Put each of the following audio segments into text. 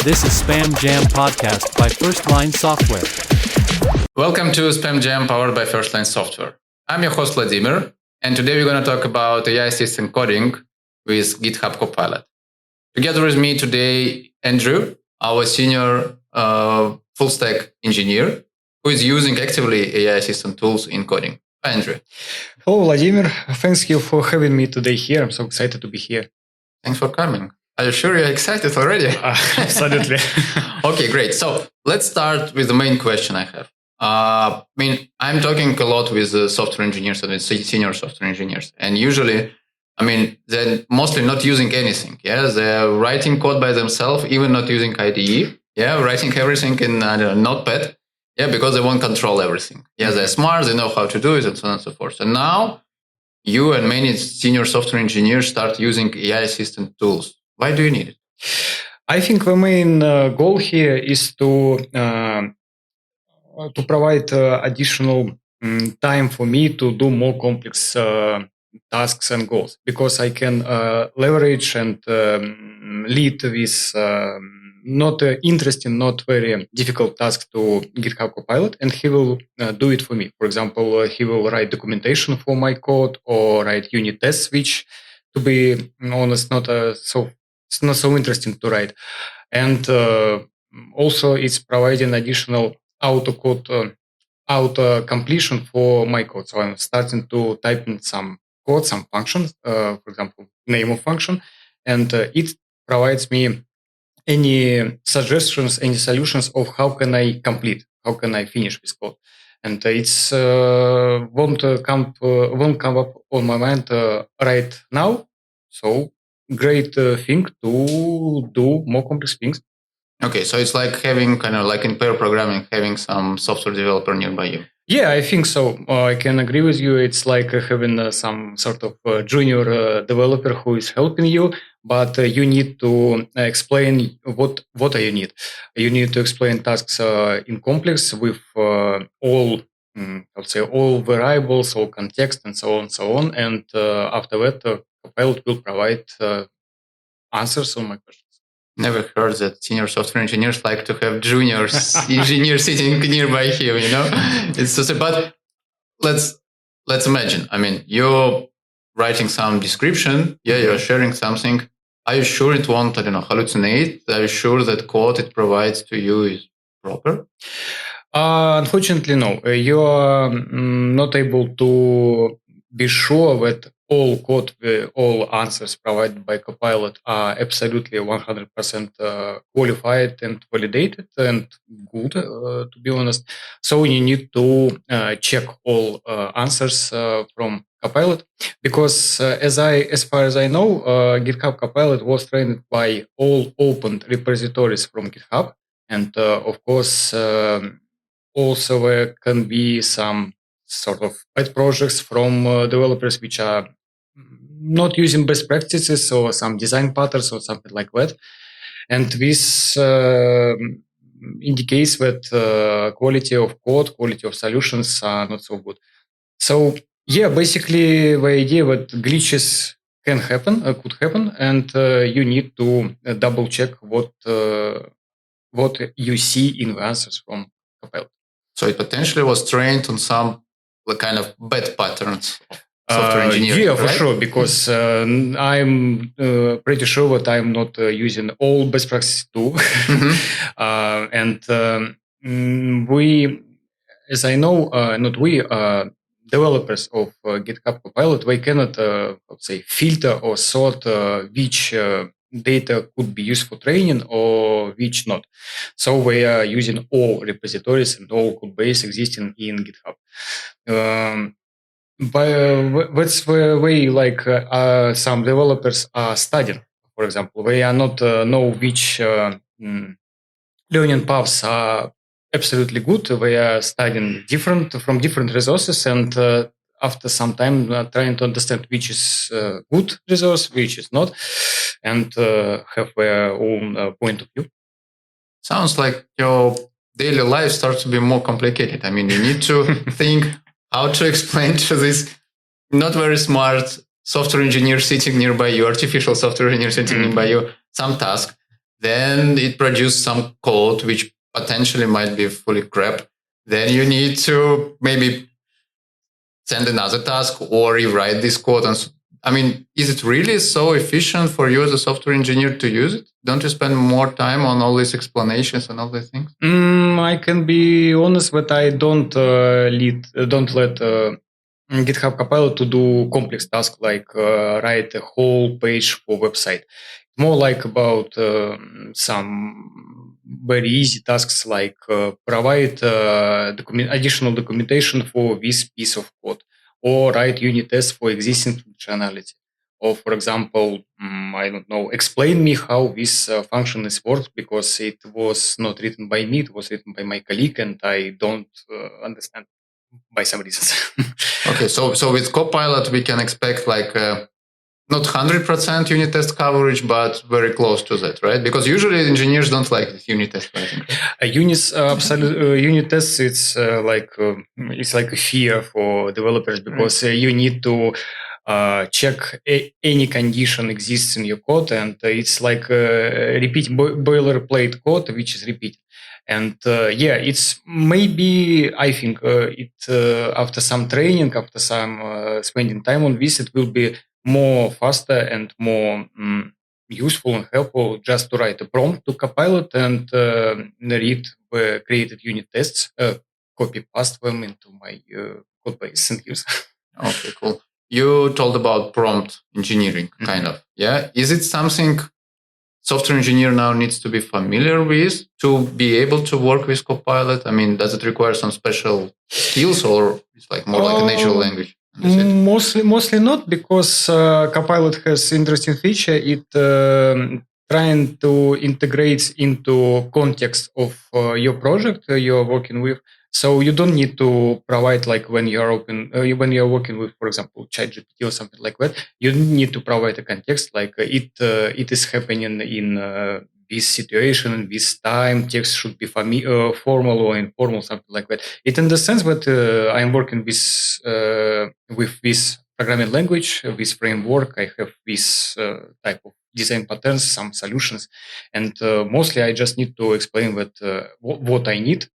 This is Spam Jam Podcast by First Line Software. Welcome to Spam Jam powered by First Line Software. I'm your host Vladimir, and today we're going to talk about AI assistant coding with GitHub Copilot. Together with me today, Andrew, our senior full stack engineer, who is using actively AI assistant tools in coding. Hi, Andrew. Hello, Vladimir. Thanks you for having me today here. I'm so excited to be here. Thanks for coming. Are you sure you're excited already? Absolutely. Okay, great. So let's start with the main question I have. I'm talking a lot with software engineers and senior software engineers. And usually, they're mostly not using anything. Yeah, they're writing code by themselves, even not using IDE. Yeah, writing everything in Notepad. Yeah, because they want to control everything. Yeah, they're smart, they know how to do it, and so on and so forth. And now, you and many senior software engineers start using AI assistant tools. Why do you need it? I think the main goal here is to provide additional time for me to do more complex tasks and goals, because I can leverage and lead with not interesting, not very difficult tasks to GitHub Copilot, and he will do it for me. For example, he will write documentation for my code or write unit tests, which, to be honest, it's not so interesting to write. And also it's providing additional auto completion for my code. So I'm starting to type in some code, some functions, for example, name of function, and it provides me any suggestions, any solutions of how can I complete, how can I finish this code. And it's won't come up on my mind right now. So great thing to do more complex things. Okay, so it's like having kind of like in pair programming, having some software developer nearby you. Yeah, I think so. I can agree with you. It's like having some sort of junior developer who is helping you, but you need to explain what you need. You need to explain tasks in complex with all variables, all context, and so on. And after that, Copilot will provide answers on my questions. Never heard that senior software engineers like to have juniors engineers sitting nearby him, It's so sad. But let's imagine. You're writing some description. Yeah, you're sharing something. Are you sure it won't, hallucinate? Are you sure that code it provides to you is proper? Unfortunately, no. You are not able to be sure that all code, all answers provided by Copilot are absolutely 100% qualified and validated and good, to be honest. So you need to check all answers from Copilot, because as far as I know, GitHub Copilot was trained by all open repositories from GitHub, and of course, also there can be some sort of pet projects from developers which are not using best practices or some design patterns or something like that. And this indicates that quality of code, quality of solutions are not so good. So yeah, basically the idea that glitches could happen, and you need to double check what you see in the answers from Copilot. So it potentially was trained on some kind of bad patterns of software engineering. Yeah, right? for sure, because I'm pretty sure that I'm not using all best practices too. And we, as I know, not we, developers of GitHub Copilot, they cannot, filter or sort which data could be used for training or which not. So we are using all repositories and all code base existing in GitHub. But that's the way some developers are studying. For example, they are not know which learning paths are absolutely good. They are studying from different resources, and after some time trying to understand which is good resource, which is not, and have their own point of view. Sounds like your daily life starts to be more complicated. You need to think how to explain to this not very smart software engineer sitting nearby you, artificial software engineer sitting nearby you, some task. then it produces some code which potentially might be fully crap. Then you need to maybe send another task or rewrite this code. And I mean, is it really so efficient for you as a software engineer to use it? Don't you spend more time on all these explanations and all these things? I can be honest that I don't let GitHub Copilot to do complex tasks like write a whole page for website. More like about some very easy tasks like provide additional documentation for this piece of code, or write unit tests for existing functionality. Or, for example, I don't know, explain me how this function is worked because it was not written by me, it was written by my colleague, and I don't understand by some reasons. Okay, so with Copilot, we can expect like not 100% unit test coverage, but very close to that, right? Because usually engineers don't like this unit test writing. Unit tests, it's like a fear for developers because you need to check any condition exists in your code, and it's like repeat boilerplate code which is repeated. And it's maybe I think after some training, after some spending time on this, it will be more faster and more useful and helpful just to write a prompt to Copilot and read the created unit tests, copy paste them into my code base and use. Okay, cool. You told about prompt engineering, kind of. Yeah. Is it something software engineer now needs to be familiar with to be able to work with Copilot? I mean, does it require some special skills or it's like more like a natural language? Mostly not, because Copilot has interesting feature. It trying to integrate into context of your project you're working with. So you don't need to provide, like when you're working with, for example, ChatGPT or something like that. You don't need to provide a context like it is happening in this situation and this time. Text should be formal or informal, something like that. It understands that I'm working with this programming language, this framework. I have this type of design patterns, some solutions, and mostly I just need to explain that what I need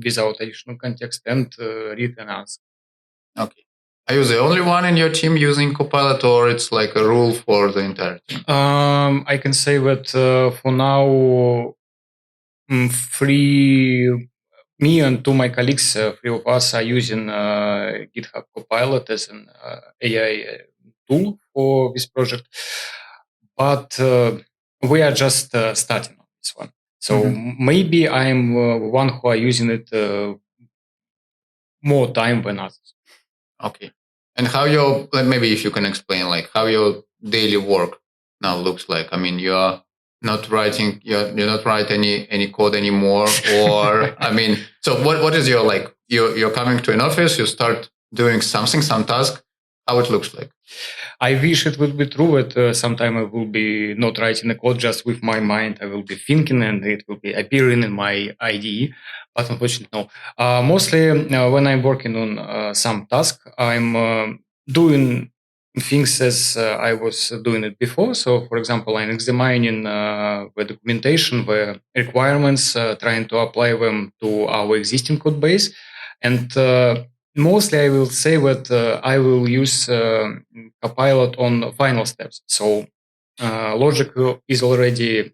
without additional context and read and answer. Okay. Are you the only one in your team using Copilot, or it's like a rule for the entire team? I can say that for now, me and two my colleagues, three of us are using GitHub Copilot as an AI tool for this project. But we are just starting on this one. So maybe I'm one who are using it more time than others. Okay. And how maybe if you can explain like how your daily work now looks like. I mean, you're not writing any code anymore, or I mean, so what is your like you're coming to an office, you start doing something, some task, how it looks like? I wish it would be true that sometime I will be not writing the code just with my mind. I will be thinking and it will be appearing in my IDE. But unfortunately, no. Mostly when I'm working on some task, I'm doing things as I was doing it before. So, for example, I'm examining the documentation, the requirements, trying to apply them to our existing code base. And mostly, I will say that I will use Copilot on final steps. So logic is already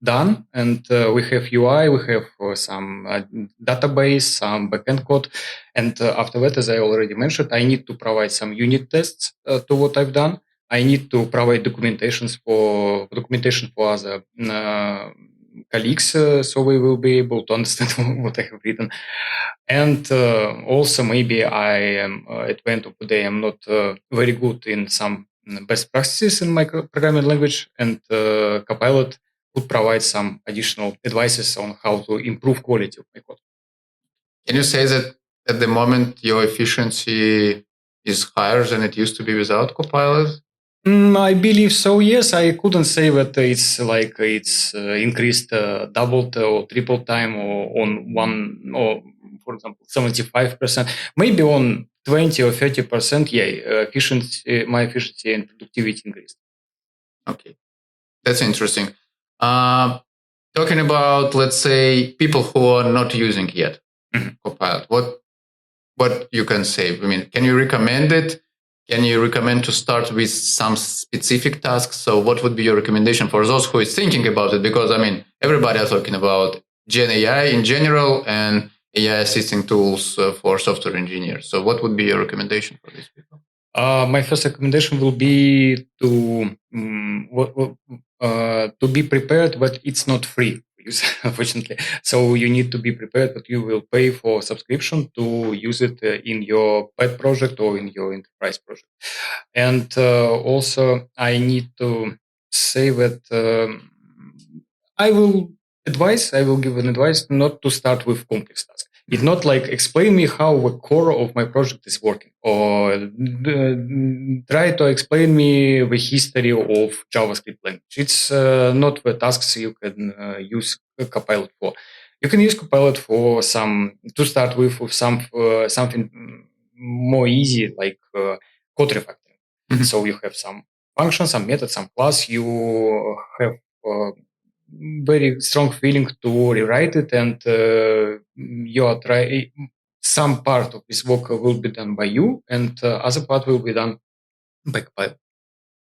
done, and we have UI, we have some database, some backend code, and after that, as I already mentioned, I need to provide some unit tests to what I've done. I need to provide documentation for other colleagues, so we will be able to understand what I have written. And also, maybe I am at the end of the day, I'm not very good in some best practices in my programming language, and Copilot would provide some additional advices on how to improve quality of my code. Can you say that at the moment your efficiency is higher than it used to be without Copilot? I believe so. Yes, I couldn't say that it's increased doubled or triple time or on one or for example 75%, maybe on 20 or 30%. Yeah, my efficiency and productivity increased. Okay, that's interesting. Talking about, let's say, people who are not using yet Copilot, what you can say? I mean, can you recommend it? Can you recommend to start with some specific tasks? So what would be your recommendation for those who is thinking about it? Because, I mean, everybody is talking about Gen AI in general and AI assisting tools for software engineers. So what would be your recommendation for these people? My first recommendation will be to be prepared, but it's not free, unfortunately. So you need to be prepared, but you will pay for subscription to use it in your pet project or in your enterprise project. And also, I need to say that I will give an advice not to start with complex tasks. It's not like explain me how the core of my project is working, or try to explain me the history of JavaScript language. It's not the tasks you can use Copilot for. You can use Copilot for to start with something more easy, like code refactoring. Mhm. So you have some function, some method, some class. You have very strong feeling to rewrite it, and you are some part of this work will be done by you, and other part will be done by Copilot.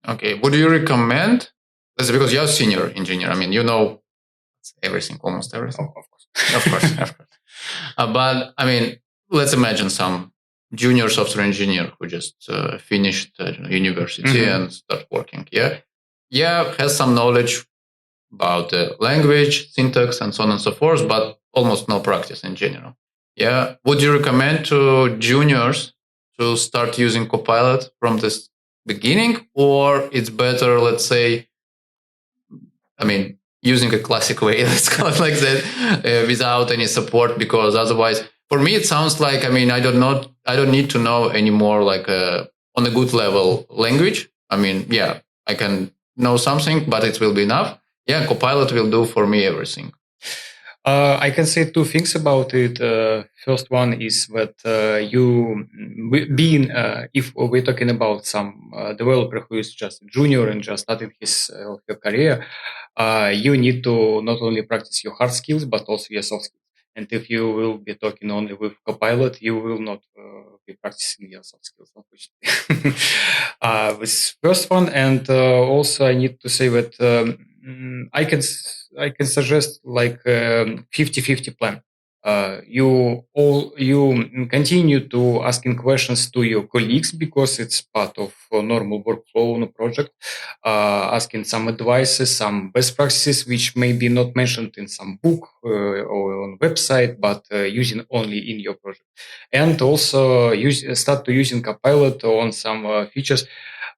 Okay. Would you recommend? That's because you're a senior engineer. I mean, you know everything, almost everything. Of course. Of course, of course. But I mean, let's imagine some junior software engineer who just finished university and start working. Yeah, has some knowledge about the language, syntax, and so on and so forth, but almost no practice in general. Yeah, would you recommend to juniors to start using Copilot from this beginning, or it's better, let's say, I mean, using a classic way, let's call it like that, without any support, because otherwise, for me, it sounds like, I mean, I don't need to know anymore, like on a good level language. I mean, yeah, I can know something, but it will be enough. Yeah, Copilot will do for me everything. I can say two things about it. First one is that if we're talking about some developer who is just a junior and just starting his career, you need to not only practice your hard skills but also your soft skills. And if you will be talking only with Copilot, you will not be practicing your soft skills, unfortunately. This first one, and also I need to say that I can suggest like 50-50 plan. You continue to asking questions to your colleagues because it's part of a normal workflow on a project, asking some advices, some best practices which may be not mentioned in some book or on website, but using only in your project, and also start to using Copilot on some features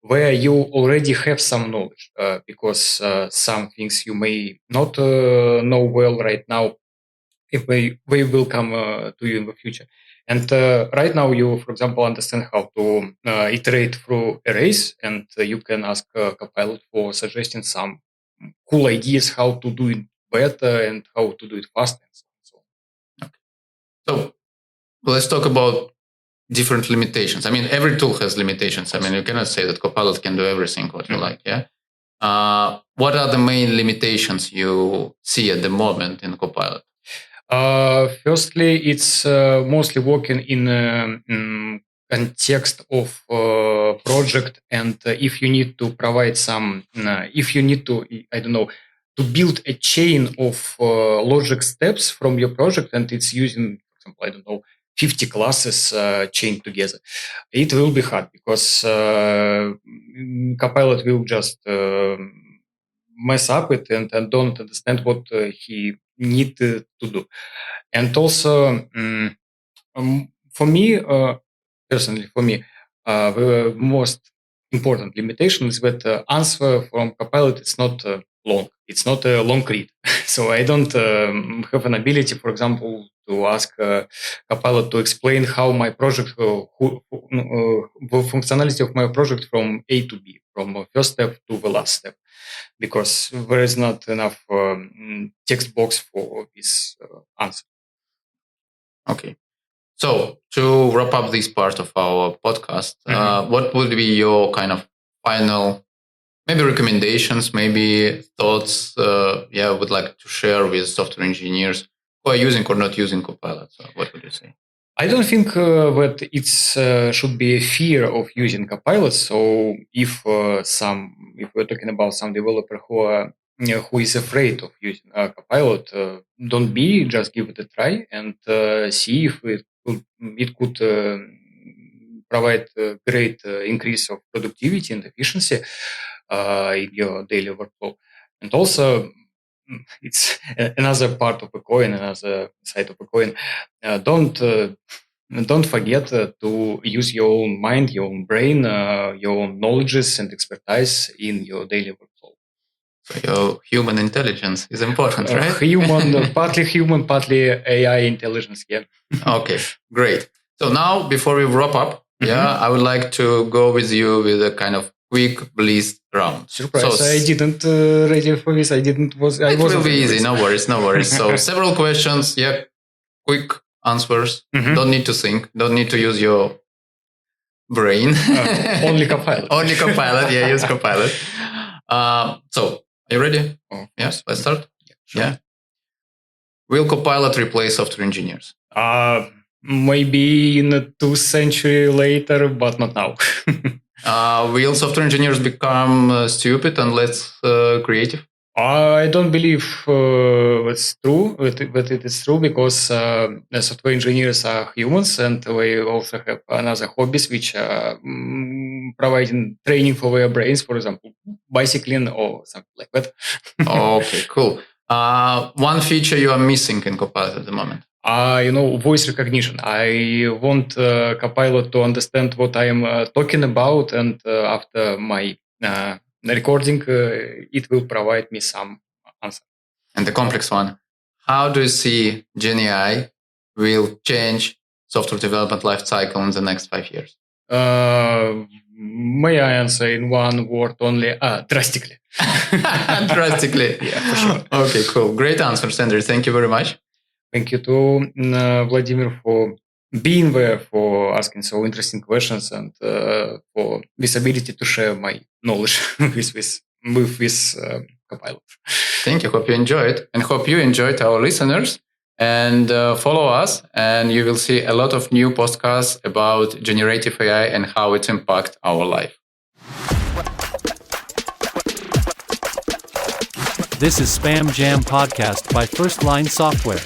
where you already have some knowledge, because some things you may not know well right now, if they will come to you in the future. And right now, you, for example, understand how to iterate through arrays, and you can ask Copilot for suggesting some cool ideas how to do it better and how to do it faster. And so on. So let's talk about different limitations. I mean, every tool has limitations. I mean, you cannot say that Copilot can do everything what you like. Yeah. What are the main limitations you see at the moment in Copilot? Firstly, it's mostly working in context of project, and if you need to provide if you need to, I don't know, to build a chain of logic steps from your project, and it's using, for example, I don't know, 50 classes chained together, it will be hard because Copilot will just mess up it and don't understand what he need to do. And also, for me, personally, the most important limitation is that answer from Copilot is not long. It's not a long read. So I don't have an ability, for example, to ask Copilot to explain how my project, the functionality of my project from A to B, from the first step to the last step, because there is not enough text box for this answer. Okay. So to wrap up this part of our podcast, what would be your kind of final maybe recommendations, maybe thoughts, would like to share with software engineers who are using or not using Copilot? So what would you say? I don't think that it should be a fear of using Copilot. So if we're talking about some developer who is afraid of using Copilot, don't be, just give it a try and see if it could provide a great increase of productivity and efficiency in your daily workflow. And also, it's another part of a coin, another side of a coin. Don't forget to use your own mind, your own brain, your own knowledges and expertise in your daily workflow. So your human intelligence is important, right? Partly partly AI intelligence. Yeah. Okay, great. So now, before we wrap up, I would like to go with you with a kind of quick blitz round. Surprise! I didn't ready for this. It will be easy. No worries. So several questions. Yeah, quick answers. Don't need to think. Don't need to use your brain. Only Copilot. Only Copilot. Yeah, use Copilot. So are you ready? Yes. Let's start. Sure. Yeah. Will Copilot replace software engineers? Maybe in 2 centuries later, but not now. Will software engineers become stupid and less creative? I don't believe it's true. That it is true because software engineers are humans and they also have another hobbies which are providing training for their brains, for example, bicycling or something like that. Okay, cool. One feature you are missing in Copilot at the moment? Voice recognition. I want Copilot to understand what I am talking about, and after my recording, it will provide me some answer. And the complex one, how do you see GenAI will change software development lifecycle in the next 5 years? May I answer in one word only? Drastically. Drastically. Yeah, for sure. Okay, cool. Great answer, Andrew. Thank you very much. Thank you to Vladimir for being there, for asking so interesting questions, and for this ability to share my knowledge with this Copilot. Thank you. Hope you enjoyed, and hope you enjoyed our listeners. And follow us, and you will see a lot of new podcasts about generative AI and how it impacts our life. This is Spam Jam Podcast by First Line Software.